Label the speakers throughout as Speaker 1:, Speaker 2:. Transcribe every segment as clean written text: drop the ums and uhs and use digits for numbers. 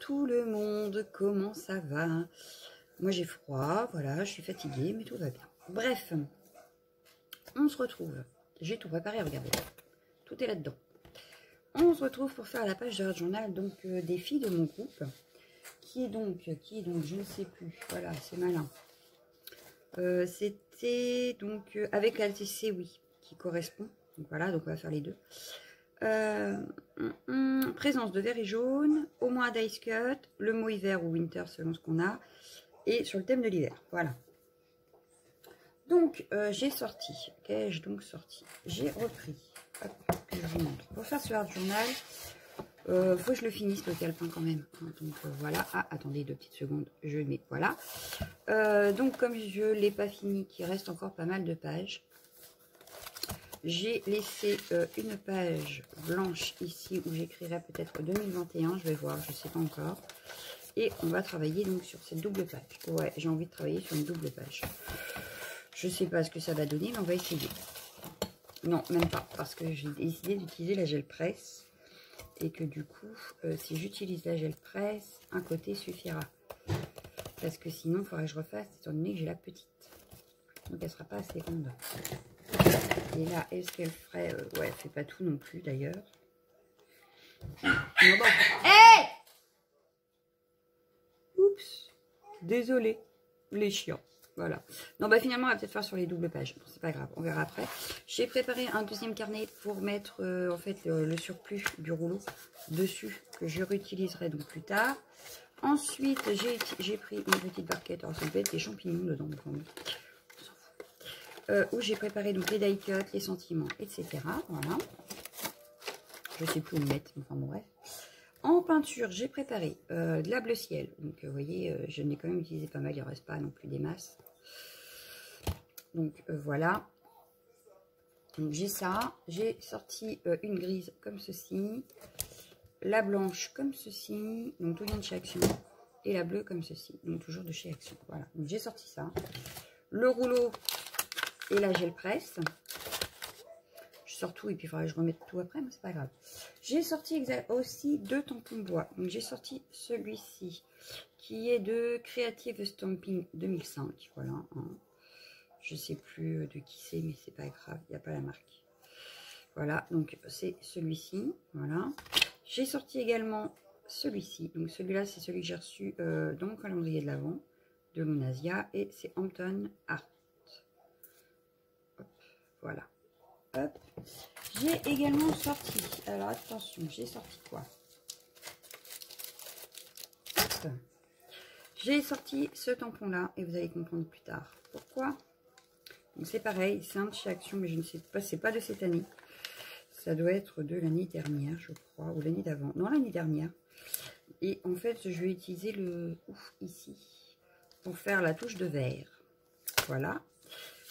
Speaker 1: tout le monde, comment ça va? Moi j'ai froid, voilà, je suis fatiguée, mais tout va bien. Bref, on se retrouve. J'ai tout préparé, regardez. Tout est là-dedans. On se retrouve pour faire la page de journal donc des filles de mon groupe. Qui est donc, je ne sais plus. Voilà, c'est malin. C'était donc avec la LTC, oui, qui correspond. Donc voilà, donc on va faire les deux. Présence de vert et jaune, au moins dice cut, le mot hiver ou winter selon ce qu'on a, et sur le thème de l'hiver. Voilà. Donc j'ai sorti. Qu'ai-je donc sorti? J'ai repris. Hop, que je vous montre. Pour faire ce hard journal, faut que je le finisse le calepin quand même. Donc voilà. Ah, attendez 2 petites secondes. Je le mets. Voilà. Donc comme je ne l'ai pas fini, qu'il reste encore pas mal de pages. J'ai laissé une page blanche ici où j'écrirai peut-être 2021, je vais voir, je ne sais pas encore. Et on va travailler donc sur cette double page. Ouais, j'ai envie de travailler sur une double page. Je ne sais pas ce que ça va donner, mais on va essayer. Non, même pas, parce que j'ai décidé d'utiliser la gel presse. Et que du coup, si j'utilise la gel presse, un côté suffira. Parce que sinon, il faudrait que je refasse, étant donné que j'ai la petite. Donc elle ne sera pas assez ronde. Et là, est-ce qu'elle ferait... ouais, elle fait pas tout non plus, d'ailleurs. Bon. Hey! Oups. Désolée. Les chiants. Voilà. Non, bah finalement, on va peut-être faire sur les doubles pages. Bon, c'est pas grave, on verra après. J'ai préparé un deuxième carnet pour mettre, en fait, le surplus du rouleau dessus, que je réutiliserai donc plus tard. Ensuite, j'ai pris une petite barquette. Alors, ça peut être des champignons dedans, donc où j'ai préparé donc les die cuts, les sentiments, etc. Voilà. Je sais plus où le mettre, enfin bon bref. En peinture, j'ai préparé de la bleu ciel. Donc vous voyez, je n'ai quand même utilisé pas mal, il ne reste pas non plus des masses. Donc voilà. Donc j'ai ça. J'ai sorti une grise comme ceci. La blanche comme ceci. Donc tout vient de chez Action. Et la bleue comme ceci. Donc toujours de chez Action. Voilà. Donc j'ai sorti ça. Le rouleau. Et la gel presse. Je sors tout et puis il faudra que je remette tout après, mais c'est pas grave. J'ai sorti aussi 2 tampons bois. Donc j'ai sorti celui-ci qui est de Creative Stamping 2005. Voilà. Hein. Je sais plus de qui c'est, mais c'est pas grave, il n'y a pas la marque. Voilà, donc c'est celui-ci. Voilà. J'ai sorti également celui-ci. Donc celui-là, c'est celui que j'ai reçu dans mon calendrier de l'Avent de Lunasia et c'est Hampton Art. Voilà. Hop. J'ai également sorti, alors attention, j'ai sorti quoi? Hop. J'ai sorti ce tampon là et vous allez comprendre plus tard pourquoi. Donc c'est pareil, c'est un de chez Action, mais je ne sais pas, c'est pas de cette année. Ça doit être de l'année dernière, je crois, ou l'année d'avant. Non, l'année dernière. Et en fait, je vais utiliser le ouf ici pour faire la touche de vert. Voilà.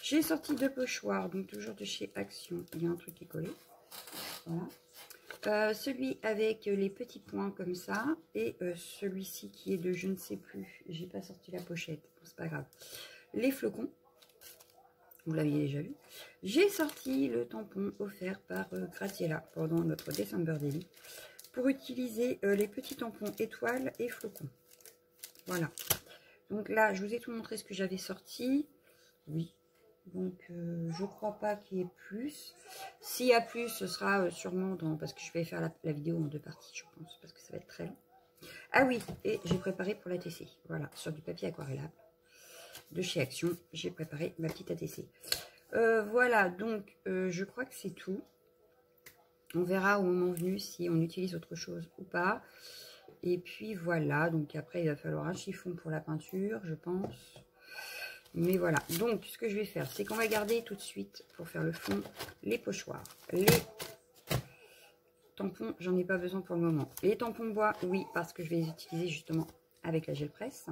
Speaker 1: J'ai sorti 2 pochoirs, donc toujours de chez Action. Il y a un truc qui est collé. Voilà. Celui avec les petits points comme ça. Et celui-ci qui est de je ne sais plus. J'ai pas sorti la pochette. Bon, c'est pas grave. Les flocons. Vous l'aviez déjà vu. J'ai sorti le tampon offert par Gratiella pendant notre December Daily. Pour utiliser les petits tampons étoiles et flocons. Voilà. Donc là, je vous ai tout montré ce que j'avais sorti. Oui. Donc, je crois pas qu'il y ait plus. S'il y a plus, ce sera sûrement dans... Parce que je vais faire la vidéo en 2 parties, je pense. Parce que ça va être très long. Ah oui, et j'ai préparé pour la TC. Voilà, sur du papier aquarellable. De chez Action, j'ai préparé ma petite ATC. Voilà, donc, je crois que c'est tout. On verra au moment venu si on utilise autre chose ou pas. Et puis, voilà. Donc, après, il va falloir un chiffon pour la peinture, je pense. Mais voilà, donc ce que je vais faire, c'est qu'on va garder tout de suite, pour faire le fond, les pochoirs. Les tampons, j'en ai pas besoin pour le moment. Les tampons bois, oui, parce que je vais les utiliser justement avec la gel presse.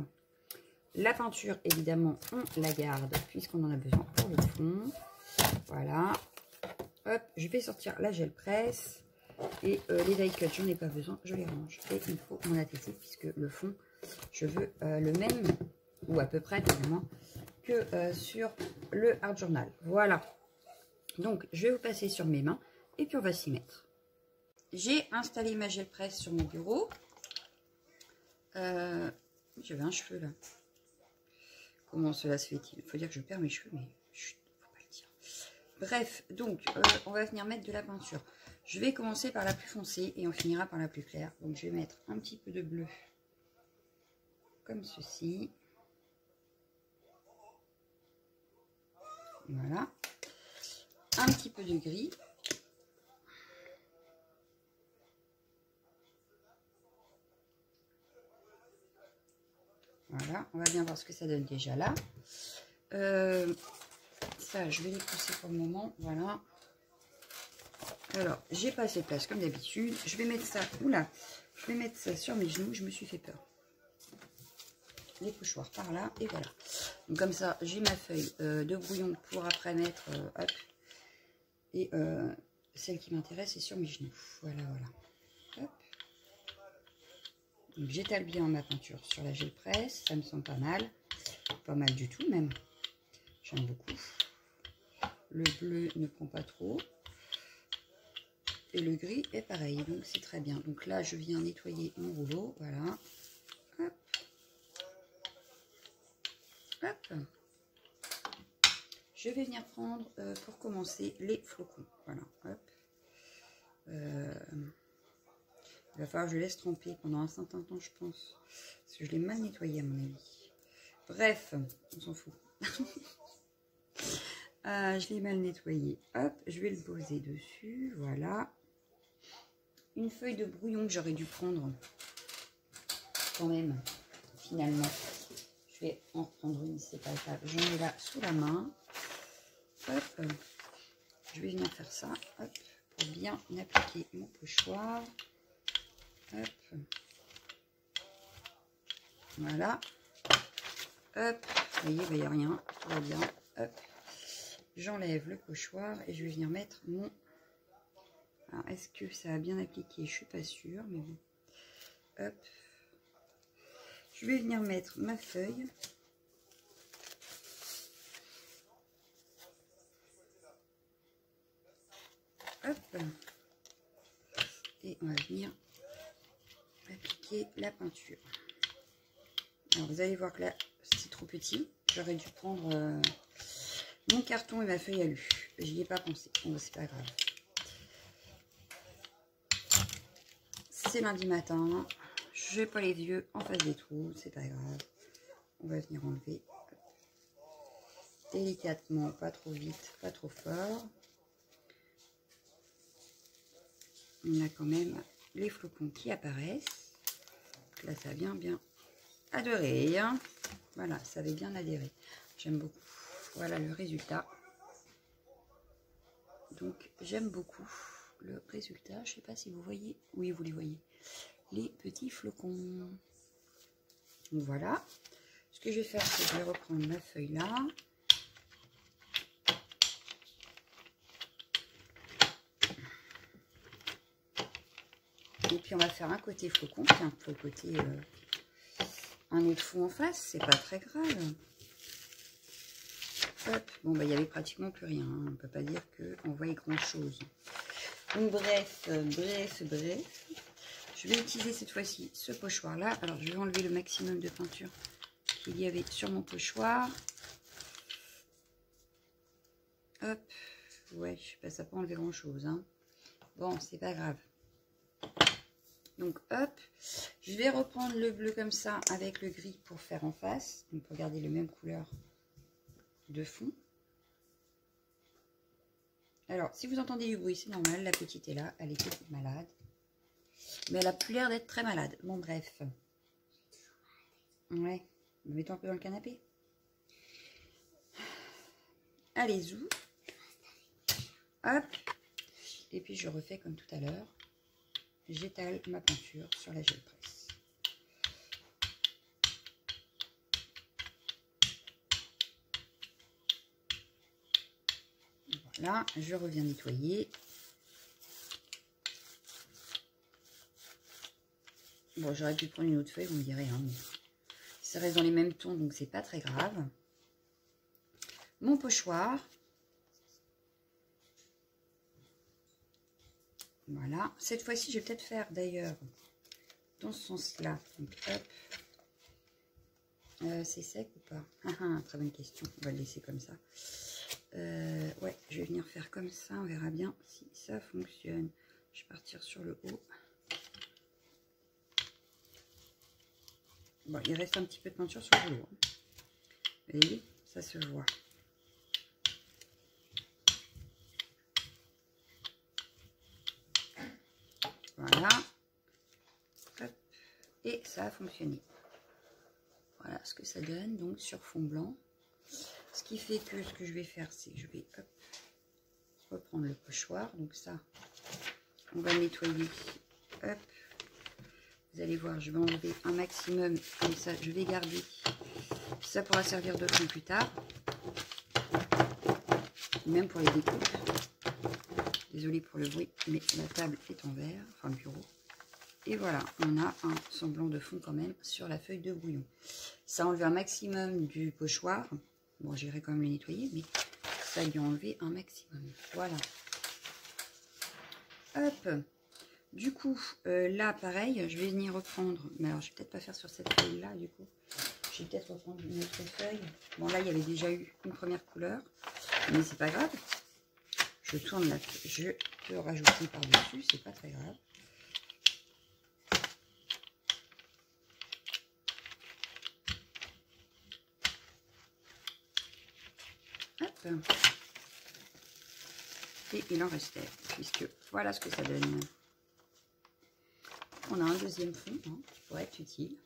Speaker 1: La peinture, évidemment, on la garde, puisqu'on en a besoin pour le fond. Voilà. Hop, je vais sortir la gel presse. Et les die cuts, j'en ai pas besoin, je les range. Et il faut mon ATC, puisque le fond, je veux le même, ou à peu près, évidemment, que sur le Art Journal. Voilà. Donc, je vais vous passer sur mes mains et puis on va s'y mettre. J'ai installé ma gel presse sur mon bureau. J'avais un cheveu là. Comment cela se fait-il? Faut dire que je perds mes cheveux, mais chut, faut pas le dire. Bref, donc on va venir mettre de la peinture. Je vais commencer par la plus foncée et on finira par la plus claire. Donc je vais mettre un petit peu de bleu comme ceci. Voilà. Un petit peu de gris. Voilà, on va bien voir ce que ça donne déjà là. Ça, je vais les pousser pour le moment. Voilà. Alors, j'ai pas assez de place comme d'habitude. Je vais mettre ça. Oula, je vais mettre ça sur mes genoux. Je me suis fait peur. Les pochoirs par là et voilà. Donc comme ça, j'ai ma feuille de brouillon pour après mettre. Hop. Et celle qui m'intéresse est sur mes genoux. Voilà, voilà. Hop. Donc j'étale bien ma peinture sur la gel presse. Ça me semble pas mal. Pas mal du tout même. J'aime beaucoup. Le bleu ne prend pas trop. Et le gris est pareil. Donc c'est très bien. Donc là, je viens nettoyer mon rouleau. Voilà. Hop. Hop. Je vais venir prendre, pour commencer, les flocons. Voilà. Hop. Il va falloir que je laisse tremper pendant un certain temps, je pense. Parce que je l'ai mal nettoyé, à mon avis. Bref, on s'en fout. Je l'ai mal nettoyé. Hop, je vais le poser dessus. Voilà. Une feuille de brouillon que j'aurais dû prendre quand même, finalement. Je vais en reprendre une, c'est pas grave. J'en ai là sous la main. Hop. Je vais venir faire ça. Hop. Pour bien appliquer mon pochoir. Hop. Voilà. Hop. Vous voyez, il n'y a rien. Tout va bien. Hop. J'enlève le pochoir et je vais venir mettre mon... Alors, est-ce que ça a bien appliqué? Je suis pas sûre, mais bon. Hop. Je vais venir mettre ma feuille. Hop. Et on va venir appliquer la peinture. Alors, vous allez voir que là, c'est trop petit. J'aurais dû prendre mon carton et ma feuille à alu. J'y ai pas pensé. Bon, c'est pas grave. C'est lundi matin. Je n'ai pas les yeux en face des trous. C'est pas grave. On va venir enlever délicatement, pas trop vite, pas trop fort. On a quand même les flocons qui apparaissent. Là, ça a bien adhéré. Hein. Voilà, ça avait bien adhéré. J'aime beaucoup. Voilà le résultat. Donc, j'aime beaucoup le résultat. Je ne sais pas si vous voyez. Oui, vous les voyez. Les petits flocons. Donc, voilà. Ce que je vais faire, c'est que je vais reprendre ma feuille là. Et puis, on va faire un côté flocon. Tiens, pour le côté... un autre fond en face, c'est pas très grave. Hop. Bon, bah, il n'y avait pratiquement plus rien. Hein. On ne peut pas dire qu'on voit grand chose. Donc, bref. Je vais utiliser cette fois-ci ce pochoir-là. Alors, je vais enlever le maximum de peinture qu'il y avait sur mon pochoir. Hop. Ouais, je sais pas, ça n'a pas enlevé grand-chose. Hein. Bon, c'est pas grave. Donc, hop. Je vais reprendre le bleu comme ça avec le gris pour faire en face. Donc, pour garder les mêmes couleurs de fond. Alors, si vous entendez du bruit, c'est normal. La petite est là. Elle est toute malade. Mais elle a plus l'air d'être très malade. Bon, bref. Ouais. Mets-toi un peu dans le canapé. Allez, zou. Hop. Et puis, je refais comme tout à l'heure. J'étale ma peinture sur la gel presse. Voilà, je reviens nettoyer. Bon, j'aurais pu prendre une autre feuille, vous me direz. Hein, mais ça reste dans les mêmes tons, donc c'est pas très grave. Mon pochoir. Voilà. Cette fois-ci, je vais peut-être faire d'ailleurs dans ce sens-là. Donc, hop. C'est sec ou pas? Très bonne question. On va le laisser comme ça. Ouais, je vais venir faire comme ça. On verra bien si ça fonctionne. Je vais partir sur le haut. Bon, il reste un petit peu de peinture sur le haut. Vous voyez, ça se voit. Voilà. Hop. Et ça a fonctionné. Voilà ce que ça donne, donc sur fond blanc. Ce qui fait que ce que je vais faire, c'est que je vais hop, reprendre le pochoir. Donc ça, on va nettoyer. Hop. Vous allez voir, je vais enlever un maximum. Comme ça, je vais garder. Ça pourra servir de fond plus tard. Même pour les découpes. Désolée pour le bruit, mais la table est en verre, enfin le bureau. Et voilà, on a un semblant de fond quand même sur la feuille de brouillon. Ça a enlevé un maximum du pochoir. Bon, j'irai quand même le nettoyer, mais ça lui a enlevé un maximum. Voilà. Hop. Du coup, là, pareil, je vais venir reprendre. Mais alors, je vais peut-être pas faire sur cette feuille-là, du coup. Je vais peut-être reprendre une autre feuille. Bon, là, il y avait déjà eu une première couleur. Mais c'est pas grave. Je tourne la feuille. Je peux rajouter par-dessus. C'est pas très grave. Hop. Et il en restait, puisque voilà ce que ça donne. On a un deuxième fond hein, qui pourrait être utile.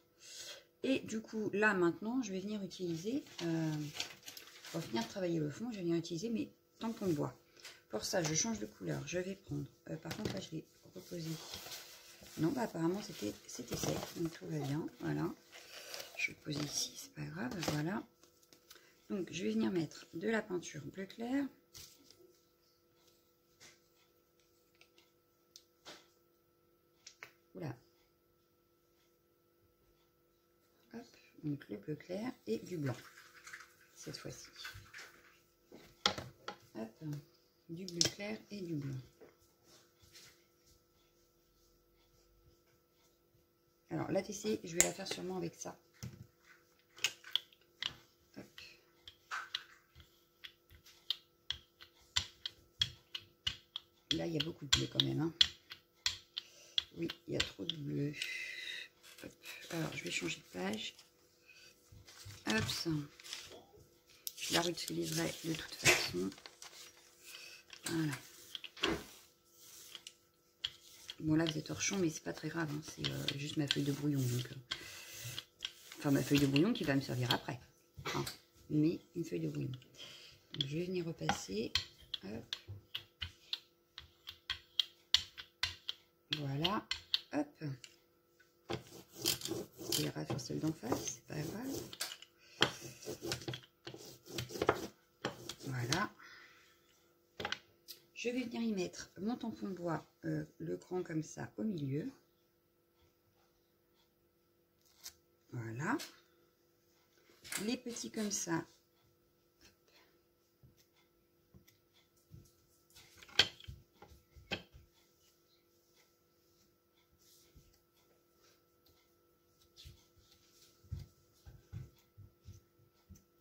Speaker 1: Et du coup, là maintenant, je vais venir utiliser, pour venir travailler le fond, je vais venir utiliser mes tampons de bois. Pour ça, je change de couleur. Je vais prendre, par contre là, je l'ai reposé. Non, bah apparemment c'était sec, donc tout va bien. Voilà. Je vais le poser ici, c'est pas grave. Voilà. Donc, je vais venir mettre de la peinture bleu clair. Oula. Hop, donc le bleu clair et du blanc. Cette fois-ci. Hop, du bleu clair et du blanc. Alors, la TC, je vais la faire sûrement avec ça. Hop. Là, il y a beaucoup de bleu quand même. Hein. Oui, il y a trop de bleu. Hop. Alors, je vais changer de page. Hop, ça. Je la réutiliserai de toute façon. Voilà. Bon, là, vous êtes hors champ, mais c'est pas très grave. Hein. C'est juste ma feuille de brouillon. Donc, enfin, ma feuille de brouillon qui va me servir après. Hein. Mais une feuille de brouillon. Donc, je vais venir repasser. Hop. Voilà. Hop. Il ira sur celle d'en face, c'est pas grave. Voilà. Je vais venir y mettre mon tampon de bois, le grand comme ça, au milieu. Voilà. Les petits comme ça.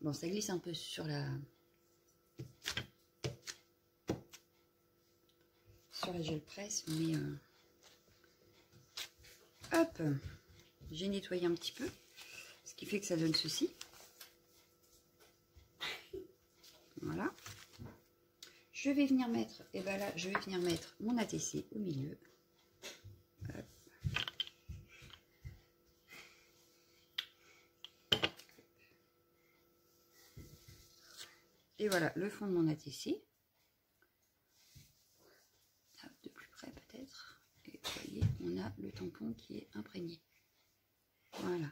Speaker 1: Bon, ça glisse un peu sur la gel presse, mais hop, j'ai nettoyé un petit peu, ce qui fait que ça donne ceci. Voilà. Je vais venir mettre, et ben là, je vais venir mettre mon ATC au milieu. Hop. Et voilà le fond de mon ATC. De plus près peut-être. Et vous voyez, on a le tampon qui est imprégné. Voilà.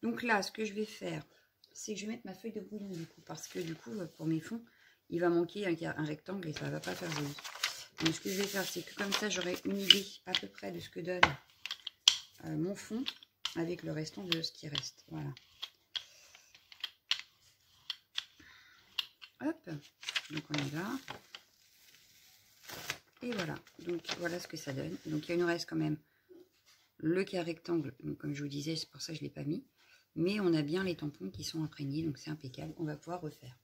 Speaker 1: Donc là, ce que je vais faire, c'est que je vais mettre ma feuille de brouillon du coup. Parce que du coup, pour mes fonds, il va manquer un rectangle et ça ne va pas faire joli. Donc ce que je vais faire, c'est que comme ça, j'aurai une idée à peu près de ce que donne mon fond avec le restant de ce qui reste. Voilà. Hop, donc on y va. Et voilà, donc voilà ce que ça donne. Donc il nous reste quand même Le cas rectangle, donc comme je vous disais, c'est pour ça que je ne l'ai pas mis. Mais on a bien les tampons qui sont imprégnés, donc c'est impeccable. On va pouvoir refaire.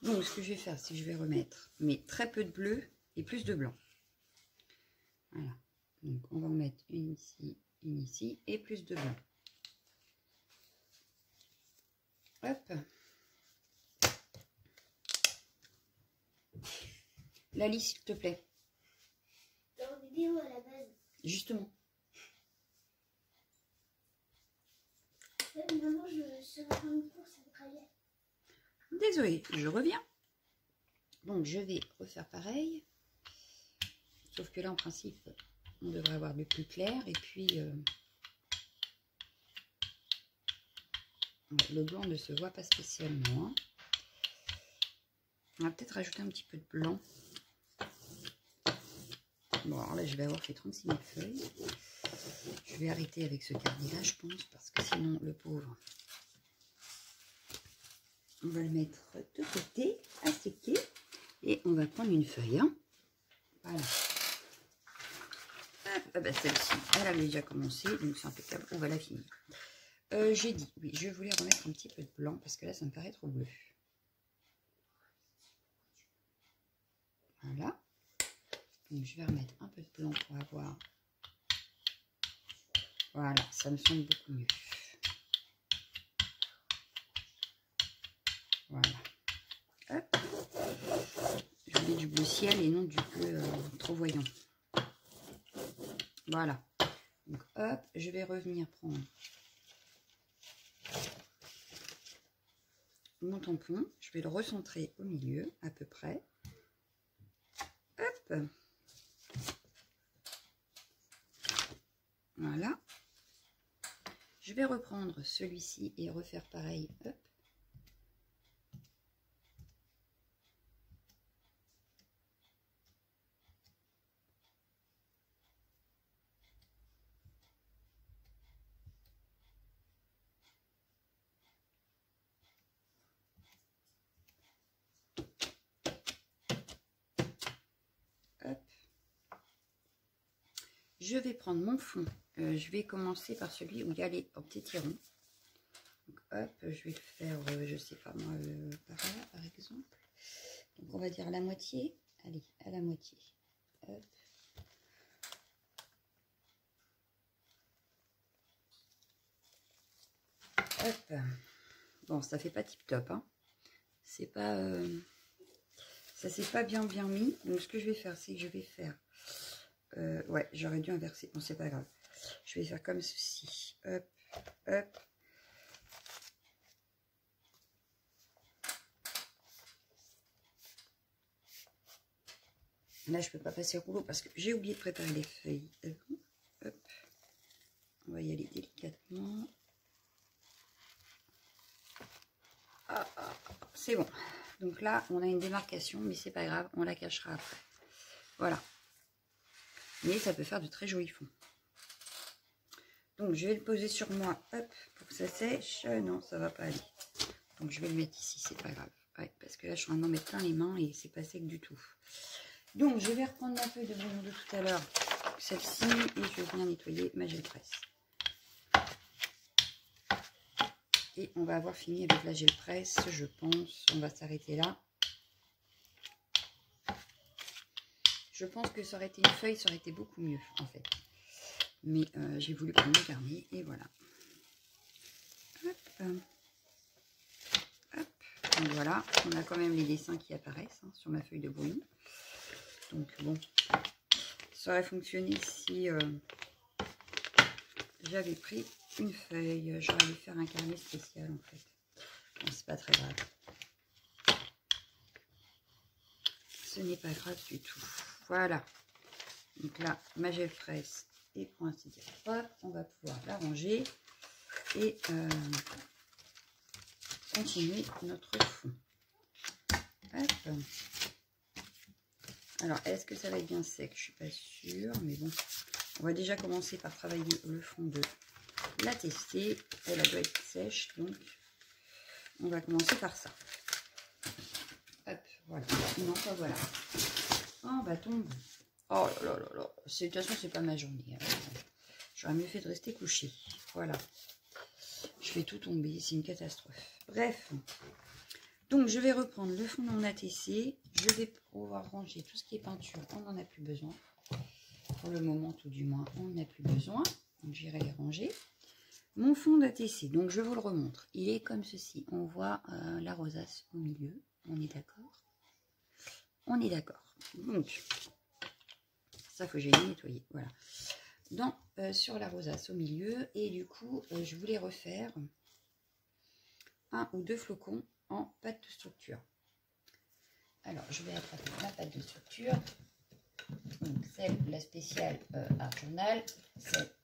Speaker 1: Donc ce que je vais faire, c'est que je vais remettre mais très peu de bleu et plus de blanc. Voilà. Donc on va en mettre une ici et plus de blanc. Hop. Lali, s'il te plaît.
Speaker 2: Dans la vidéo à la base.
Speaker 1: Justement.
Speaker 2: Maman, je serai faire une course avec Raya.
Speaker 1: Désolée, je reviens. Donc je vais refaire pareil. Sauf que là, en principe, on devrait avoir du plus clair. Et puis, le blanc ne se voit pas spécialement. Hein. On va peut-être rajouter un petit peu de blanc. Bon, alors là, je vais avoir fait 36 000 feuilles. Je vais arrêter avec ce carnet-là, je pense, parce que sinon, le pauvre, on va le mettre de côté, à séquer. Et on va prendre une feuille. Hein. Voilà. Ah ben, celle-ci, elle avait déjà commencé, donc c'est impeccable. On va la finir. J'ai dit, oui, je voulais remettre un petit peu de blanc, parce que là, ça me paraît trop bleu. Voilà. Donc, je vais remettre un peu de blanc pour avoir... Voilà, ça me semble beaucoup mieux. Voilà. Hop. Je voulais du bleu ciel et non du bleu trop voyant. Voilà. Donc, hop, je vais revenir prendre mon tampon. Je vais le recentrer au milieu, à peu près. Hop. Voilà. Je vais reprendre celui-ci et refaire pareil. Hop. Hop. Je vais prendre mon fond. Je vais commencer par celui où il y a les petits tirons. Donc, hop, je vais le faire, je sais pas moi, par là, par exemple. Donc, on va dire la moitié. Allez, à la moitié. Hop. Hop. Bon, ça fait pas tip top, hein. C'est pas... ça s'est pas bien mis. Donc, ce que je vais faire, c'est que je vais faire... ouais, j'aurais dû inverser. Bon, c'est pas grave. Je vais faire comme ceci. Hop, hop. Là, je peux pas passer au rouleau parce que j'ai oublié de préparer les feuilles. Hop. On va y aller délicatement. Ah, ah, c'est bon. Donc là, on a une démarcation, mais c'est pas grave, on la cachera après. Voilà. Mais ça peut faire de très jolis fonds. Donc, je vais le poser sur moi, hop, pour que ça sèche. Non, ça va pas aller. Donc, je vais le mettre ici, c'est pas grave. Ouais, parce que là, je suis en train d'en mettre plein les mains et c'est pas sec du tout. Donc, je vais reprendre ma feuille de brouillon de tout à l'heure, celle-ci, et je vais bien nettoyer ma gel presse. Et on va avoir fini avec la gel presse, je pense. On va s'arrêter là. Je pense que ça aurait été une feuille, ça aurait été beaucoup mieux, en fait. Mais j'ai voulu prendre le carnet, et voilà. Hop. Hop. Donc voilà, on a quand même les dessins qui apparaissent hein, sur ma feuille de brouillon. Donc bon, ça aurait fonctionné si j'avais pris une feuille. J'aurais dû faire un carnet spécial, en fait. Bon, c'est pas très grave. Ce n'est pas grave du tout. Voilà. Donc là, ma gel presse est pour ainsi dire propre. On va pouvoir la ranger et continuer notre fond. Hop. Alors, est-ce que ça va être bien sec? Je suis pas sûre, mais bon. On va déjà commencer par travailler le fond de la tester. Elle doit être sèche, donc on va commencer par ça. Hop, voilà. Non, pas voilà. Oh, bah tombe. Oh là là là là. De toute façon, c'est pas ma journée. J'aurais mieux fait de rester couché. Voilà. Je fais tout tomber, c'est une catastrophe. Bref. Donc, je vais reprendre le fond de mon ATC. Je vais pouvoir ranger tout ce qui est peinture. On n'en a plus besoin. Pour le moment, tout du moins, on n'en a plus besoin. Donc, j'irai les ranger. Mon fond d'ATC, donc je vous le remontre. Il est comme ceci. On voit la rosace au milieu. On est d'accord? On est d'accord. Donc, ça, faut que j'aille nettoyer. Voilà. Sur la rosace au milieu. Et du coup, je voulais refaire 1 ou 2 flocons en pâte de structure. Alors, je vais attraper ma pâte de structure. Donc, celle, la spéciale Art Journal. Celle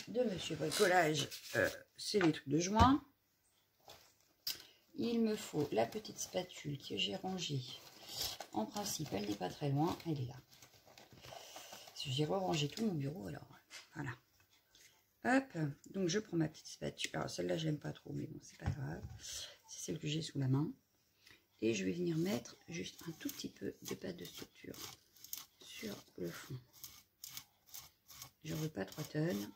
Speaker 1: de Monsieur Bricolage, c'est les trucs de joint. Il me faut la petite spatule que j'ai rangée. En principe, elle n'est pas très loin. Elle est là. J'ai rangé tout mon bureau, alors voilà. Hop, donc je prends ma petite spatule. Alors celle-là, j'aime pas trop, mais bon, c'est pas grave. C'est celle que j'ai sous la main. Et je vais venir mettre juste un tout petit peu de pâte de structure sur le fond. Je ne veux pas 3 tonnes.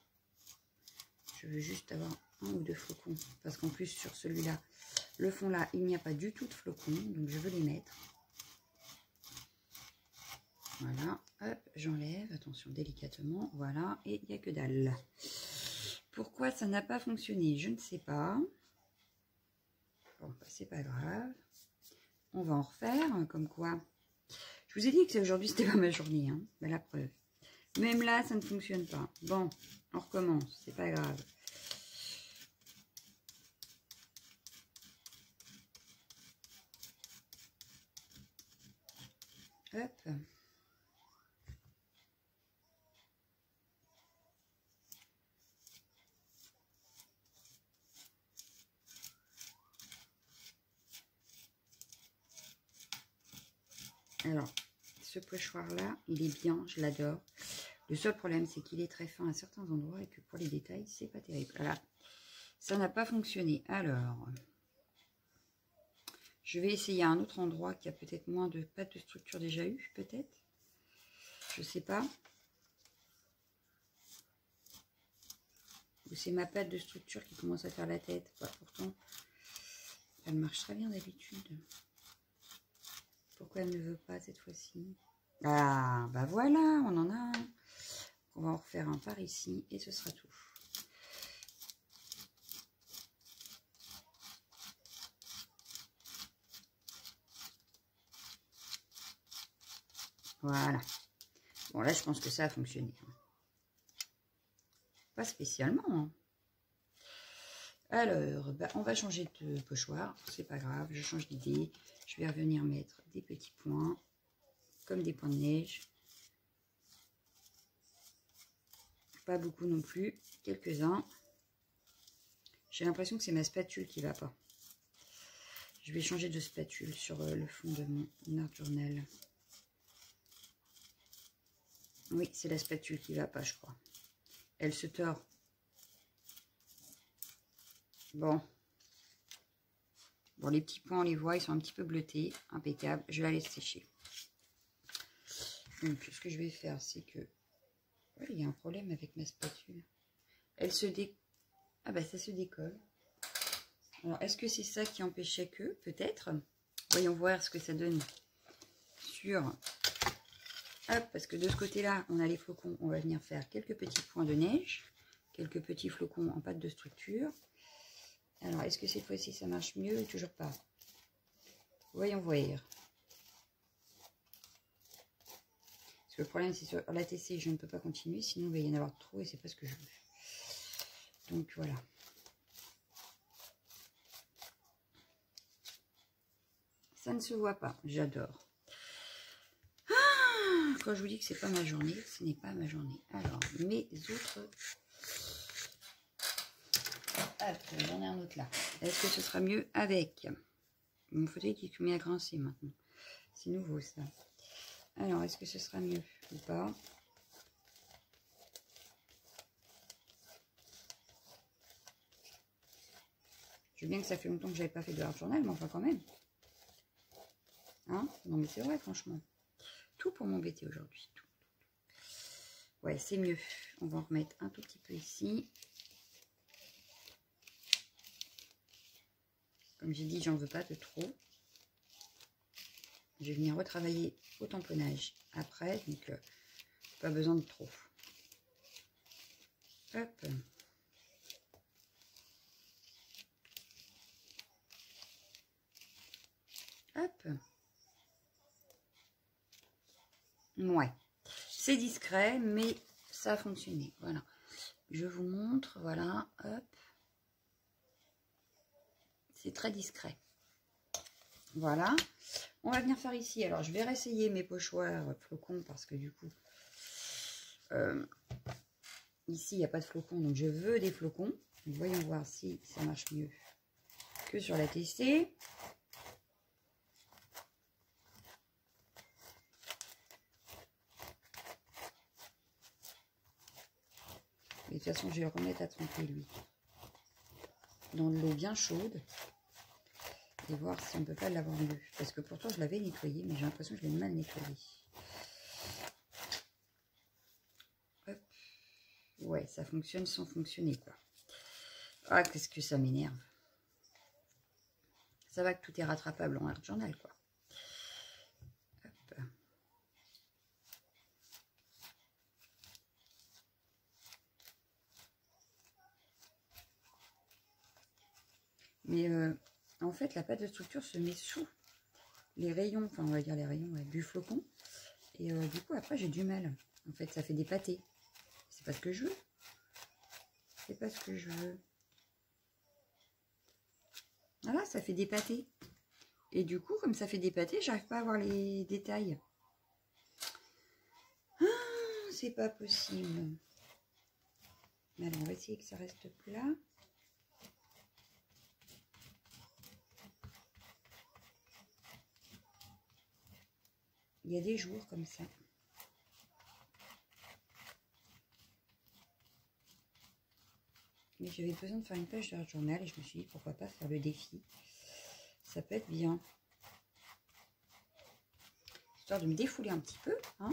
Speaker 1: Je veux juste avoir 1 ou 2 flocons. Parce qu'en plus, sur celui-là, le fond là, il n'y a pas du tout de flocons. Donc je veux les mettre. Voilà, hop, j'enlève, attention, délicatement, voilà, et il n'y a que dalle. Pourquoi ça n'a pas fonctionné? Je ne sais pas. Bon, bah, c'est pas grave. On va en refaire, comme quoi. Je vous ai dit que aujourd'hui, c'était pas ma journée, hein, bah, la preuve. Même là, ça ne fonctionne pas. Bon, on recommence, c'est pas grave. Hop. Alors, ce pochoir-là, il est bien, je l'adore. Le seul problème, c'est qu'il est très fin à certains endroits et que pour les détails, c'est pas terrible. Voilà, ça n'a pas fonctionné. Alors, je vais essayer à un autre endroit qui a peut-être moins de pâte de structure déjà eu, peut-être. Je sais pas. Ou c'est ma pâte de structure qui commence à faire la tête. Bah, pourtant, elle marche très bien d'habitude. Pourquoi elle ne veut pas cette fois-ci? Ah, bah voilà, on en a un. On va en refaire un par ici et ce sera tout. Voilà. Bon, là, je pense que ça a fonctionné. Pas spécialement. Hein. Alors, bah, on va changer de pochoir. C'est pas grave, je change d'idée. Je vais revenir mettre des petits points, comme des points de neige. Pas beaucoup non plus, quelques-uns. J'ai l'impression que c'est ma spatule qui va pas. Je vais changer de spatule sur le fond de mon Art Journal. Oui, c'est la spatule qui va pas, je crois. Elle se tord. Bon. Bon, les petits points, on les voit, ils sont un petit peu bleutés. Impeccable. Je la laisse sécher. Donc, ce que je vais faire, c'est que... Ouais, il y a un problème avec ma spatule. Elle se dé... Ah bah, ça se décolle. Alors, est-ce que c'est ça qui empêchait que? Peut-être. Voyons voir ce que ça donne sur... Hop, parce que de ce côté-là, on a les flocons. On va venir faire quelques petits points de neige. Quelques petits flocons en pâte de structure. Alors, est-ce que cette fois-ci, ça marche mieux ou toujours pas? Voyons voir. Parce que le problème, c'est sur l'ATC, je ne peux pas continuer. Sinon, il va y en avoir trop et c'est pas ce que je veux. Donc, voilà. Ça ne se voit pas. J'adore. Ah, quand je vous dis que c'est pas ma journée, ce n'est pas ma journée. Alors, mes autres... Hop, j'en ai un autre là. Est-ce que ce sera mieux avec? Mon fauteuil qui se met à grincer maintenant. C'est nouveau ça. Alors, est-ce que ce sera mieux ou pas? Je veux bien que ça fait longtemps que j'avais pas fait de Art Journal, mais enfin quand même. Hein? Non mais c'est vrai, franchement. Tout pour m'embêter aujourd'hui. Ouais, c'est mieux. On va en remettre un tout petit peu ici. Comme j'ai dit, j'en veux pas de trop. Je vais venir retravailler au tamponnage après, donc pas besoin de trop. Hop. Hop. Ouais. C'est discret, mais ça a fonctionné. Voilà. Je vous montre. Voilà. Hop. C'est très discret. Voilà. On va venir faire ici. Alors, je vais réessayer mes pochoirs flocons parce que du coup, ici, il n'y a pas de flocons. Donc, je veux des flocons. Donc, voyons voir si ça marche mieux que sur la TC. Et de toute façon, je vais le remettre à tremper, lui, dans de l'eau bien chaude. Et voir si on ne peut pas l'avoir mieux. Parce que pourtant, je l'avais nettoyé, mais j'ai l'impression que je l'ai mal nettoyé. Hop. Ouais, ça fonctionne sans fonctionner, quoi. Ah, qu'est-ce que ça m'énerve. Ça va que tout est rattrapable en art journal, quoi. Hop. Mais en fait, la pâte de structure se met sous les rayons, enfin, on va dire les rayons du flocon. Et du coup, après, j'ai du mal. En fait, ça fait des pâtés. C'est pas ce que je veux. C'est pas ce que je veux. Voilà, ça fait des pâtés. Et du coup, comme ça fait des pâtés, j'arrive pas à voir les détails. Ah, c'est pas possible. Alors, on va essayer que ça reste plat. Il y a des jours comme ça. Mais j'avais besoin de faire une page de journal et je me suis dit pourquoi pas faire le défi. Ça peut être bien. Histoire de me défouler un petit peu. Hein.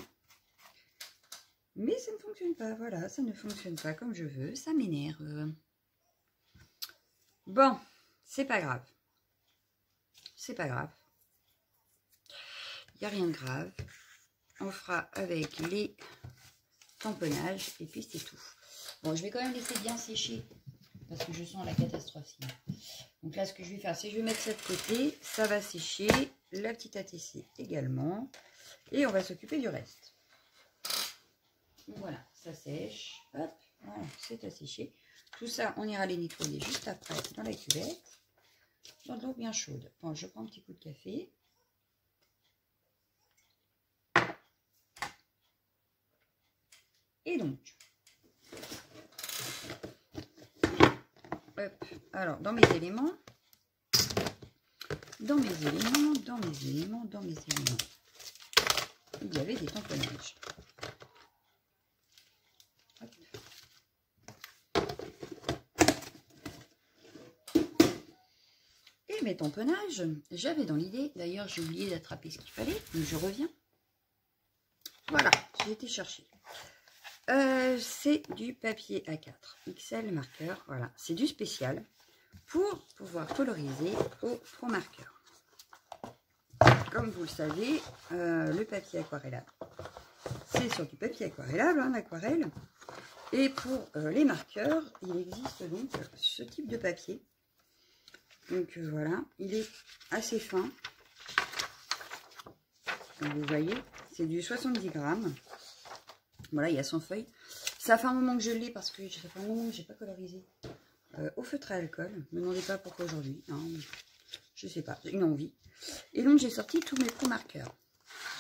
Speaker 1: Mais ça ne fonctionne pas. Voilà, ça ne fonctionne pas comme je veux. Ça m'énerve. Bon, c'est pas grave. C'est pas grave. Il n'y a rien de grave. On fera avec les tamponnages et puis c'est tout. Bon, je vais quand même laisser bien sécher parce que je sens la catastrophe sinon. Donc là, ce que je vais faire, c'est que je vais mettre ça de côté. Ça va sécher. La petite ATC également. Et on va s'occuper du reste. Voilà, ça sèche. Hop, voilà, c'est asséché. Tout ça, on ira les nettoyer juste après dans la cuvette. Dans de l'eau bien chaude. Bon, je prends un petit coup de café. Et donc, hop, alors dans mes éléments, il y avait des tamponnages. Hop. Et mes tamponnages, j'avais dans l'idée, d'ailleurs j'ai oublié d'attraper ce qu'il fallait, donc je reviens. Voilà, j'ai été chercher. C'est du papier A4 XL marqueur, voilà, c'est du spécial pour pouvoir coloriser au Pro Marqueur. Comme vous le savez, le papier aquarellable, c'est sur du papier aquarellable, hein, l'aquarelle. Et pour les marqueurs, il existe donc ce type de papier. Donc voilà, il est assez fin. Comme vous voyez, c'est du 70 grammes. Voilà, il y a 100 feuilles. Ça fait un moment que je l'ai parce que ça fait un moment que je n'ai pas colorisé au feutre à alcool. Ne me demandez pas pourquoi aujourd'hui. Hein. Je sais pas, j'ai une envie. Et donc j'ai sorti tous mes pro-marqueurs.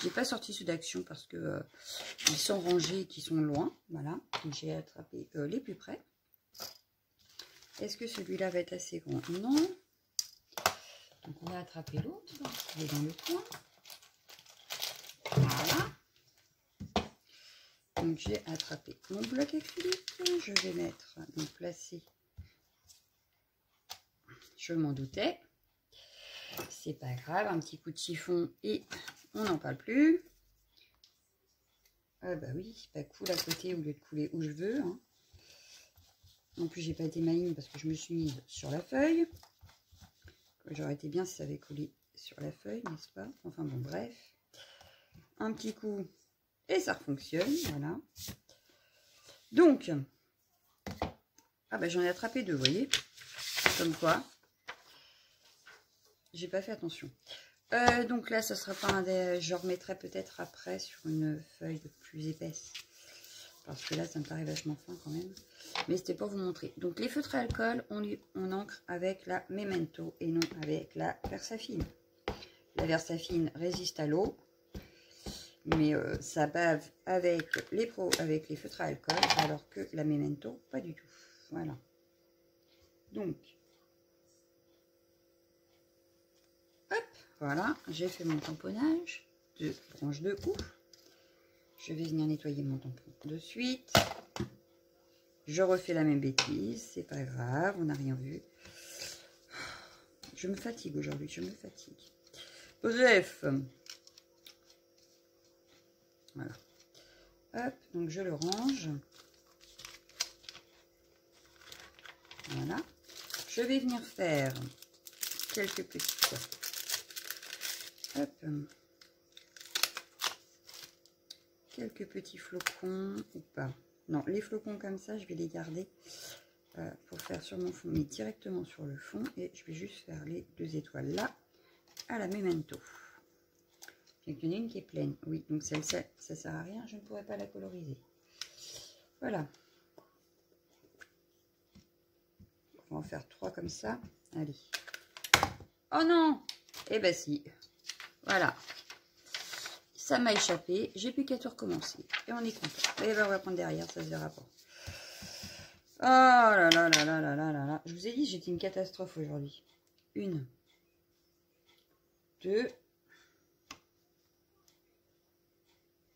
Speaker 1: J'ai pas sorti ceux d'action parce que ils sont rangés, qui sont loin. Voilà, j'ai attrapé les plus près. Est-ce que celui-là va être assez grand? Non. Donc on va attraper l'autre, qui est dans le coin. Voilà. Donc j'ai attrapé mon bloc acrylique. Je vais mettre, donc placer. Je m'en doutais. C'est pas grave, un petit coup de chiffon et on n'en parle plus. Ah bah oui, ça coule à côté au lieu de couler où je veux. Hein. En plus, j'ai pas été maligne parce que je me suis mise sur la feuille. J'aurais été bien si ça avait coulé sur la feuille, n'est-ce pas? Enfin bon, bref. Un petit coup et ça fonctionne, voilà. Donc, ah bah j'en ai attrapé deux, vous voyez? Comme quoi, j'ai pas fait attention. Donc là, ça sera pas un des... Je remettrai peut-être après sur une feuille plus épaisse. Parce que là, ça me paraît vachement fin quand même. Mais c'était pour vous montrer. Donc les feutres à alcool, on encre avec la Memento et non avec la Versafine. La Versafine résiste à l'eau. Mais ça bave avec les feutres à alcool. Alors que la Memento, pas du tout. Voilà. Donc, hop, voilà. J'ai fait mon tamponnage de branche de cou. Je vais venir nettoyer mon tampon de suite. Je refais la même bêtise, c'est pas grave, on n'a rien vu. Je me fatigue aujourd'hui, je me fatigue. Bref. Voilà. Hop, donc je le range. Voilà. Je vais venir faire quelques petites... Hop. Quelques petits flocons ou pas. Non, les flocons comme ça, je vais les garder pour faire sur mon fond, mais directement sur le fond. Et je vais juste faire les deux étoiles là, à la Memento. Bien qu'il y en ait une qui est pleine. Oui, donc celle-ci, ça sert à rien, je ne pourrais pas la coloriser. Voilà. On va en faire 3 comme ça. Allez. Oh non! Eh ben si. Voilà. Ça m'a échappé. J'ai plus qu'à tout recommencer. Et on est content. Et ben on va prendre derrière, ça se verra pas. Oh là là là là là là là là. Je vous ai dit, j'étais une catastrophe aujourd'hui. 1, 2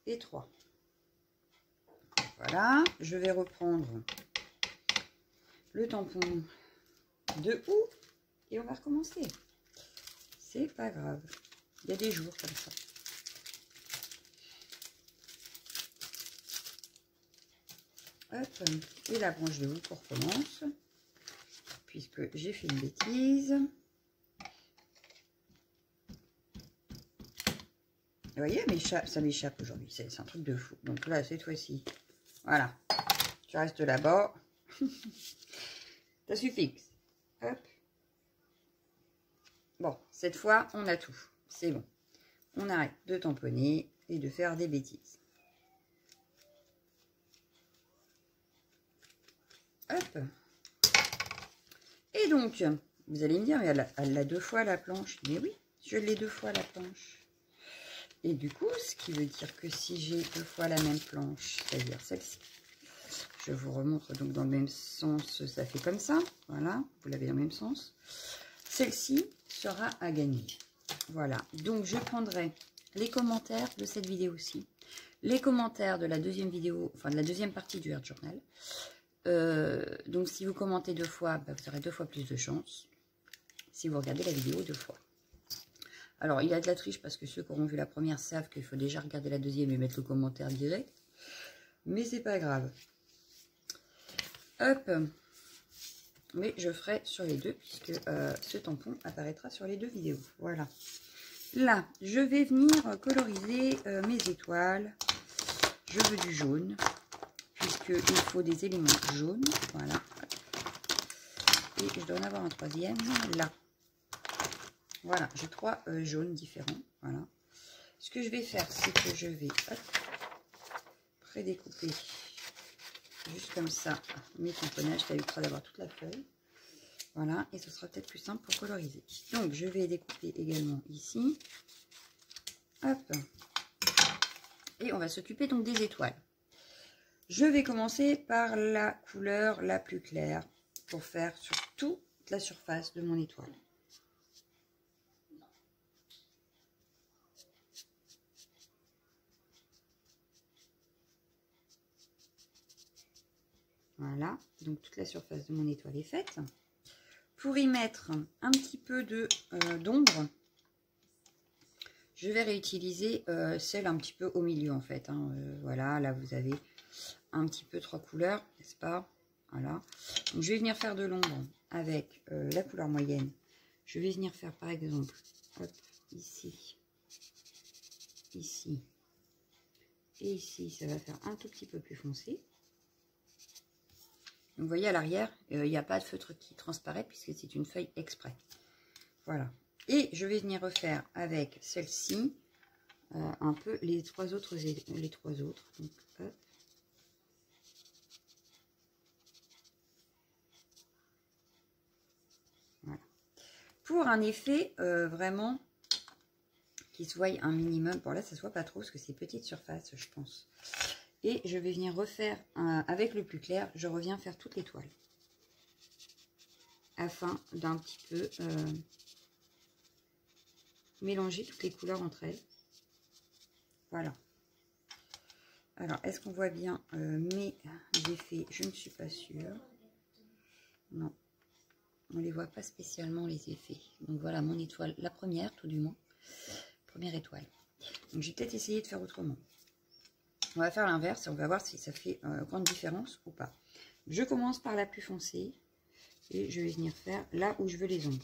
Speaker 1: et 3. Voilà. Je vais reprendre le tampon de houx et on va recommencer. C'est pas grave. Il y a des jours comme ça. Hop. Et la branche de houx qu'on recommence. Puisque j'ai fait une bêtise. Vous voyez, ça m'échappe aujourd'hui. C'est un truc de fou. Donc là, cette fois-ci, voilà. Tu restes là-bas. Ça suffit. Hop. Bon, cette fois, on a tout. C'est bon. On arrête de tamponner et de faire des bêtises. Hop. Et donc, vous allez me dire, mais elle a 2 fois la planche. Mais oui, je l'ai 2 fois la planche. Et du coup, ce qui veut dire que si j'ai 2 fois la même planche, c'est-à-dire celle-ci, je vous remontre donc dans le même sens, ça fait comme ça. Voilà, vous l'avez dans le même sens. Celle-ci sera à gagner. Voilà, donc je prendrai les commentaires de cette vidéo-ci, les commentaires de la deuxième vidéo, enfin de la deuxième partie du Heart Journal. Donc si vous commentez 2 fois, bah, vous aurez 2 fois plus de chance si vous regardez la vidéo 2 fois. Alors il y a de la triche parce que ceux qui auront vu la première savent qu'il faut déjà regarder la deuxième et mettre le commentaire direct. Mais c'est pas grave. Hop. Mais je ferai sur les deux puisque ce tampon apparaîtra sur les 2 vidéos. Voilà. Là, je vais venir coloriser mes étoiles. Je veux du jaune puisqu'il faut des éléments jaunes. Voilà. Et je dois en avoir un 3e là. Voilà, j'ai 3 jaunes différents. Voilà. Ce que je vais faire, c'est que je vais prédécouper juste comme ça mes tamponnages. Ça évitera d'avoir toute la feuille. Voilà, et ce sera peut-être plus simple pour coloriser. Donc, je vais découper également ici. Hop. Et on va s'occuper donc des étoiles. Je vais commencer par la couleur la plus claire pour faire sur toute la surface de mon étoile. Voilà, donc toute la surface de mon étoile est faite. Pour y mettre un petit peu d'ombre, Je vais réutiliser celle un petit peu au milieu en fait. Hein. Voilà, là vous avez un petit peu 3 couleurs, n'est-ce pas? Voilà. Donc, je vais venir faire de l'ombre avec la couleur moyenne. Je vais venir faire par exemple, hop, ici, ici et ici. Ça va faire un tout petit peu plus foncé. Donc, vous voyez à l'arrière, il n'y a pas de feutre qui transparaît puisque c'est une feuille exprès. Voilà. Et je vais venir refaire avec celle-ci un peu les trois autres. Donc, hop. Voilà. Pour un effet vraiment qui se voie un minimum. Bon là, ça se voit pas trop parce que c'est petite surface, je pense. Et je vais venir refaire avec le plus clair. Je reviens faire toute l'étoile afin d'un petit peu mélanger toutes les couleurs entre elles. Voilà. Alors, est-ce qu'on voit bien mes effets? Je ne suis pas sûre. Non. On ne les voit pas spécialement, les effets. Donc, voilà mon étoile. La première, tout du moins. Première étoile. Donc, je vais peut-être essayer de faire autrement. On va faire l'inverse et on va voir si ça fait grande différence ou pas. Je commence par la plus foncée. Et je vais venir faire là où je veux les ombres.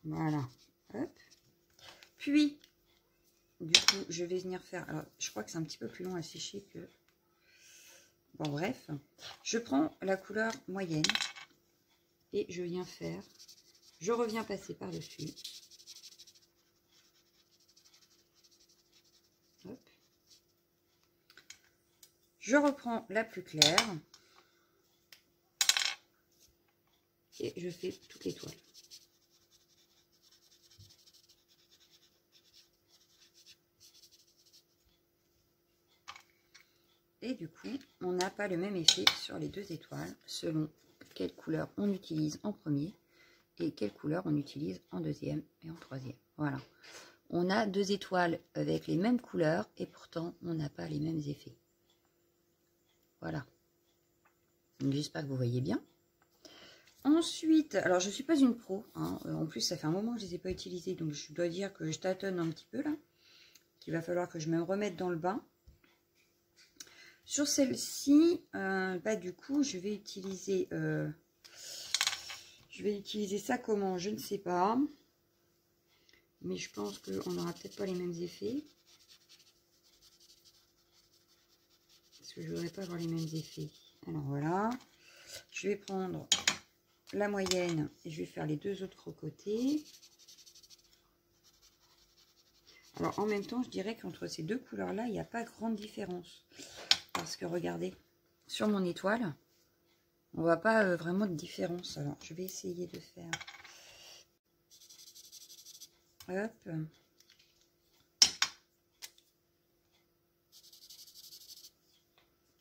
Speaker 1: Voilà. Hop. Puis, du coup, je vais venir faire... Alors, je crois que c'est un petit peu plus long à sécher que... Bon, bref. Je prends la couleur moyenne. Et je viens faire... Je reviens passer par-dessus. Hop. Je reprends la plus claire. Et je fais toute l'étoile. Et du coup, on n'a pas le même effet sur les deux étoiles, selon quelle couleur on utilise en premier et quelle couleur on utilise en deuxième et en troisième. Voilà. On a deux étoiles avec les mêmes couleurs et pourtant, on n'a pas les mêmes effets. Voilà. J'espère que vous voyez bien. Ensuite, alors je ne suis pas une pro, hein. En plus ça fait un moment que je ne les ai pas utilisées, donc je dois dire que je tâtonne un petit peu là, qu'il va falloir que je me remette dans le bain. Sur celle-ci, bah, du coup je vais utiliser ça comment, je ne sais pas, mais je pense qu'on n'aura peut-être pas les mêmes effets, parce que je ne voudrais pas avoir les mêmes effets. Alors voilà, je vais prendre la moyenne et je vais faire les deux autres côtés. Alors en même temps, je dirais qu'entre ces deux couleurs là, il n'y a pas grande différence. Parce que regardez, sur mon étoile, on voit pas vraiment de différence. Alors je vais essayer de faire. Hop.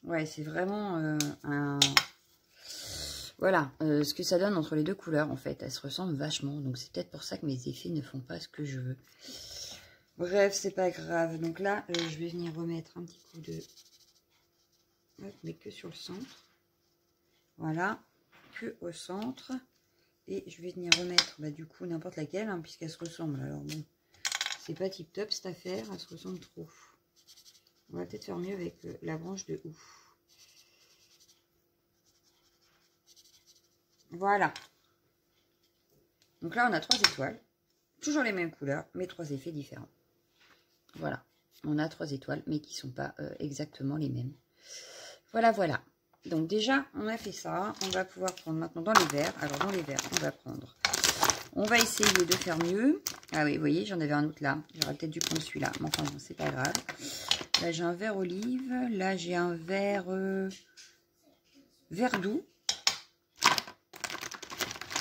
Speaker 1: Ouais, c'est vraiment un... Voilà, ce que ça donne entre les deux couleurs, en fait. Elles se ressemblent vachement. Donc, c'est peut-être pour ça que mes effets ne font pas ce que je veux. Bref, c'est pas grave. Donc là, je vais venir remettre un petit coup de... Hop, mais que sur le centre. Voilà, que au centre. Et je vais venir remettre, bah, du coup, n'importe laquelle, hein, puisqu'elles se ressemblent. Alors bon, c'est pas tip-top cette affaire. Elles se ressemblent trop. On va peut-être faire mieux avec la branche de ouf. Voilà. Donc là, on a 3 étoiles. Toujours les mêmes couleurs, mais 3 effets différents. Voilà. On a 3 étoiles, mais qui ne sont pas exactement les mêmes. Voilà, voilà. Donc déjà, on a fait ça. On va pouvoir prendre maintenant dans les verres. Alors, dans les verres, on va prendre... On va essayer de faire mieux. Ah oui, vous voyez, j'en avais un autre là. J'aurais peut-être dû prendre celui-là. Mais enfin, bon, c'est pas grave. Là, j'ai un vert olive. Là, j'ai un vert... vert doux.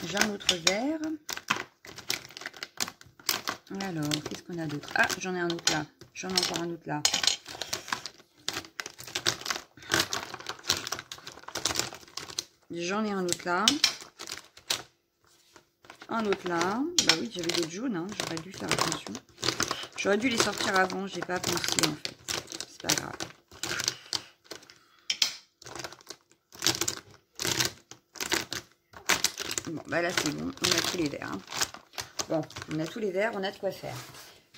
Speaker 1: J'ai un autre vert. Alors, qu'est-ce qu'on a d'autre? Ah, j'en ai un autre là. J'en ai encore un autre là. J'en ai un autre là. Un autre là. Bah oui, j'avais d'autres jaunes. Hein. J'aurais dû faire attention. J'aurais dû les sortir avant. J'ai pas pensé en fait. C'est pas grave. Bon, bah là c'est bon. On a tous les verts. Hein. Bon, on a tous les verres, on a de quoi faire.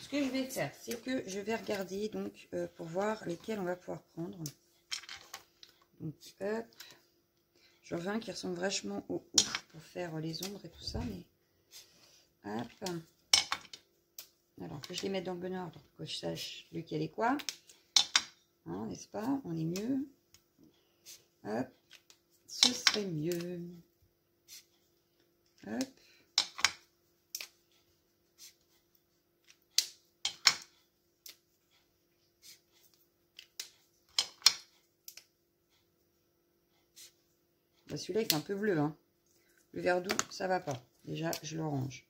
Speaker 1: Ce que je vais faire, c'est que je vais regarder donc pour voir lesquels on va pouvoir prendre. Donc, hop. J'en veux un qui ressemble vachement au ouf pour faire les ombres et tout ça, mais hop. Alors que je les mette dans le bon ordre, que je sache lequel est quoi. Hein, n'est-ce pas? On est mieux. Hop. Ce serait mieux. Hop. Bah, celui-là est un peu bleu. Hein. Le vert doux, ça va pas. Déjà, je le range.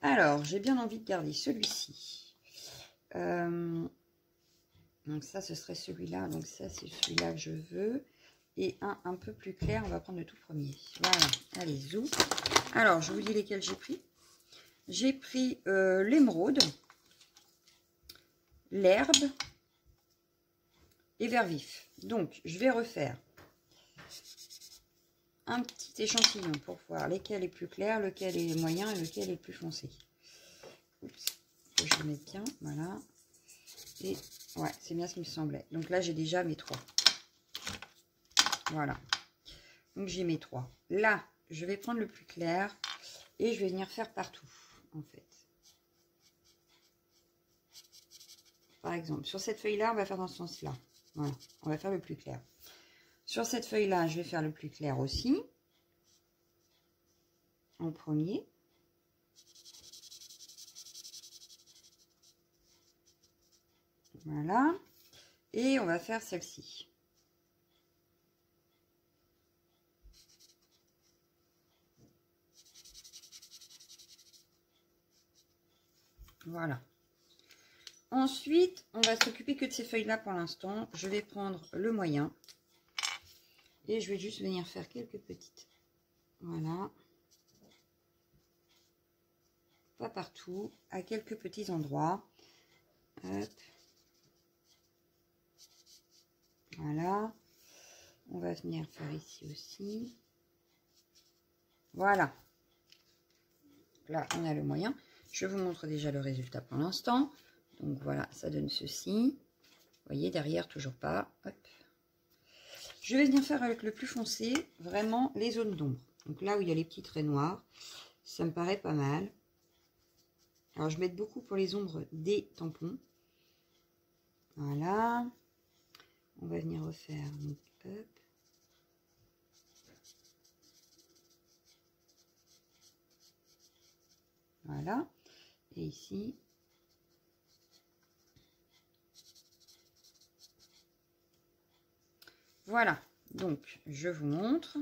Speaker 1: Alors, j'ai bien envie de garder celui-ci. Donc ça, ce serait celui-là. Donc ça, c'est celui-là que je veux. Et un peu plus clair, on va prendre le tout premier. Voilà, allez, zou. Alors, je vous dis lesquels j'ai pris. J'ai pris l'émeraude, l'herbe et vert vif. Donc, je vais refaire un petit échantillon pour voir lequel est plus clair, lequel est moyen et lequel est plus foncé. Oups, que je le mette bien, voilà. Et ouais, c'est bien ce qui me semblait. Donc là, j'ai déjà mes 3. Voilà. Donc j'ai mes 3. Là, je vais prendre le plus clair et je vais venir faire partout, en fait. Par exemple, sur cette feuille-là, on va faire dans ce sens-là. Voilà, on va faire le plus clair. Sur cette feuille-là, je vais faire le plus clair aussi. En premier. Voilà. Et on va faire celle-ci. Voilà. Ensuite, on va s'occuper que de ces feuilles-là pour l'instant. Je vais prendre le moyen. Et je vais juste venir faire quelques petites. Voilà. Pas partout. À quelques petits endroits. Hop. Voilà. On va venir faire ici aussi. Voilà. Là, on a le moyen. Je vous montre déjà le résultat pour l'instant. Donc voilà, ça donne ceci. Vous voyez, derrière, toujours pas. Hop. Je vais venir faire avec le plus foncé, vraiment les zones d'ombre. Donc là où il y a les petits traits noirs, ça me paraît pas mal. Alors je mets beaucoup pour les ombres des tampons. Voilà. On va venir refaire. Donc, hop. Voilà. Et ici. Voilà. Donc, je vous montre.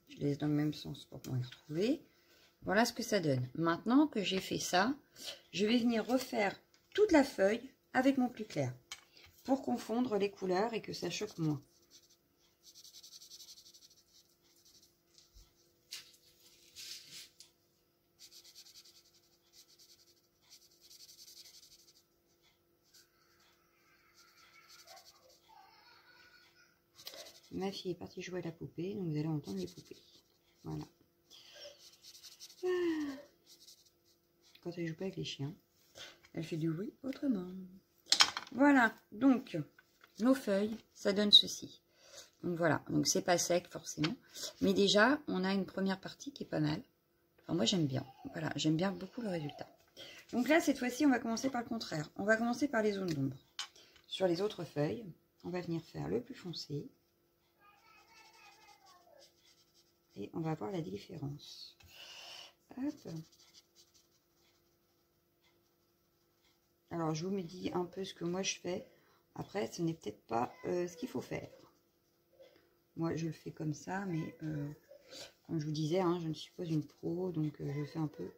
Speaker 1: Je laisse dans le même sens pour pouvoir y retrouver. Voilà ce que ça donne. Maintenant que j'ai fait ça, je vais venir refaire toute la feuille avec mon plus clair pour confondre les couleurs et que ça choque moins. Ma fille est partie jouer à la poupée, donc vous allez entendre les poupées. Voilà. Quand elle joue pas avec les chiens, elle fait du bruit autrement. Voilà, donc nos feuilles, ça donne ceci. Donc voilà, donc c'est pas sec forcément, mais déjà on a une première partie qui est pas mal. Enfin, moi j'aime bien, voilà, j'aime bien beaucoup le résultat. Donc là cette fois-ci on va commencer par le contraire. On va commencer par les zones d'ombre. Sur les autres feuilles, on va venir faire le plus foncé. Et on va voir la différence. Hop. Alors, je vous dis un peu ce que moi je fais. Après, ce n'est peut-être pas ce qu'il faut faire. Moi, je le fais comme ça, mais comme je vous disais, hein, je ne suis pas une pro, donc je fais un peu.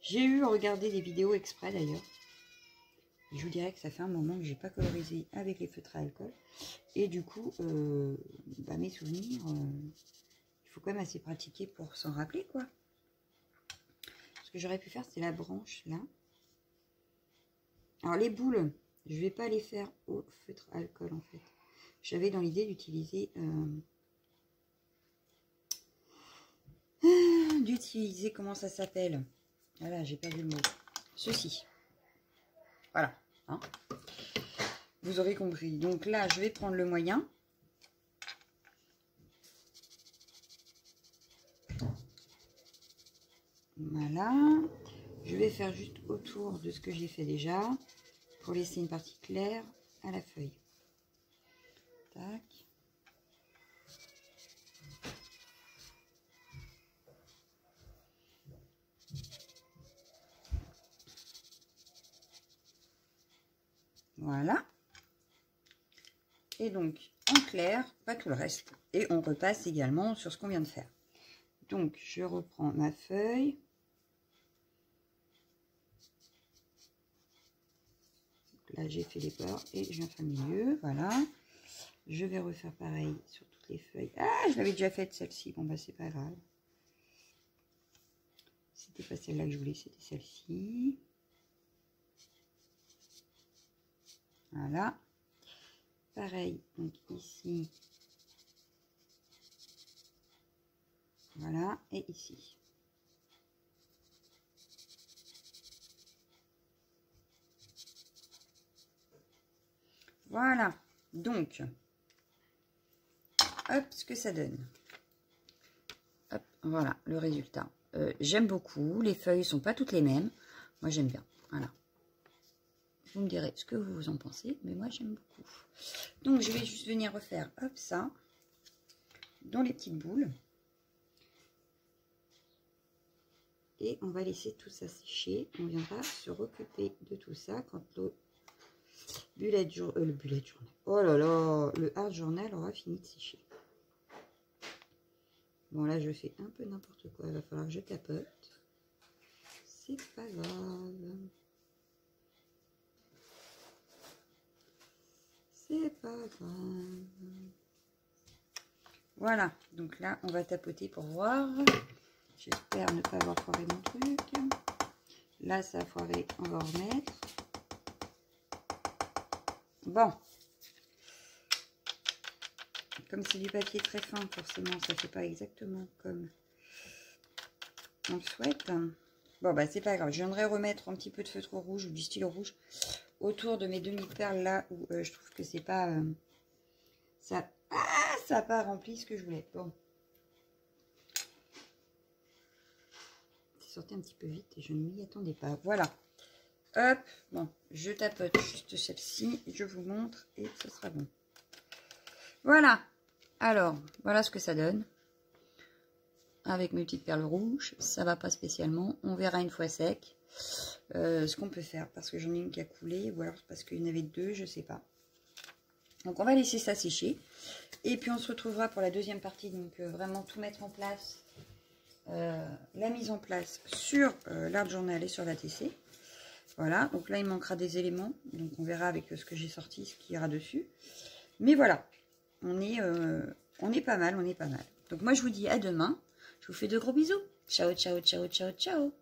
Speaker 1: J'ai eu à regarder des vidéos exprès d'ailleurs. Je vous dirais que ça fait un moment que j'ai pas colorisé avec les feutres à alcool. Et du coup, bah, mes souvenirs... il faut quand même assez pratiquer pour s'en rappeler, quoi. Ce que j'aurais pu faire, c'est la branche, là. Alors, les boules, je ne vais pas les faire au feutre alcool, en fait. J'avais dans l'idée d'utiliser d'utiliser, comment ça s'appelle? Voilà, j'ai perdu le mot. Ceci. Voilà. Hein, vous aurez compris. Donc là, je vais prendre le moyen. Voilà. Je vais faire juste autour de ce que j'ai fait déjà pour laisser une partie claire à la feuille. Tac. Voilà. Et donc, en clair, pas tout le reste. Et on repasse également sur ce qu'on vient de faire. Donc, je reprends ma feuille. Donc là, j'ai fait les bords et je viens faire le milieu. Voilà. Je vais refaire pareil sur toutes les feuilles. Ah, je l'avais déjà faite celle-ci. Bon, bah, c'est pas grave. C'était pas celle-là que je voulais, c'était celle-ci. Voilà. Pareil, donc ici. Voilà, et ici. Voilà, donc, hop, ce que ça donne. Hop, voilà, le résultat. J'aime beaucoup, les feuilles sont pas toutes les mêmes. Moi, j'aime bien, voilà. Vous me direz ce que vous en pensez, mais moi, j'aime beaucoup. Donc, je vais juste venir refaire, hop, ça, dans les petites boules. Et on va laisser tout ça sécher. On viendra se occuper de tout ça quand le bullet journal, oh là là, le hard journal aura fini de sécher. Bon, là, je fais un peu n'importe quoi. Il va falloir que je tapote. C'est pas grave. C'est pas grave. Voilà. Donc là, on va tapoter pour voir. J'espère ne pas avoir foiré mon truc. Là, ça a foiré. On va remettre. Bon. Comme c'est du papier très fin, forcément, ça ne fait pas exactement comme on le souhaite. Bon, bah, c'est pas grave. Je viendrai remettre un petit peu de feutre rouge ou du stylo rouge autour de mes demi-perles là où je trouve que c'est pas... ça n'a pas rempli ce que je voulais. Bon. C'est sorti un petit peu vite et je ne m'y attendais pas. Voilà. Hop. Bon, je tapote juste celle-ci. Je vous montre et ce sera bon. Voilà. Alors, voilà ce que ça donne. Avec mes petites perles rouges. Ça va pas spécialement. On verra une fois sec ce qu'on peut faire. Parce que j'en ai une qui a coulé. Ou alors parce qu'il y en avait deux, je sais pas. Donc, on va laisser ça sécher. Et puis, on se retrouvera pour la deuxième partie. Donc, vraiment tout mettre en place. La mise en place sur l'art journal et sur la TC. Voilà. Donc là, il manquera des éléments. Donc, on verra avec ce que j'ai sorti, ce qui ira dessus. Mais voilà. On est pas mal, on est pas mal. Donc moi, je vous dis à demain. Je vous fais de gros bisous. Ciao, ciao, ciao, ciao, ciao.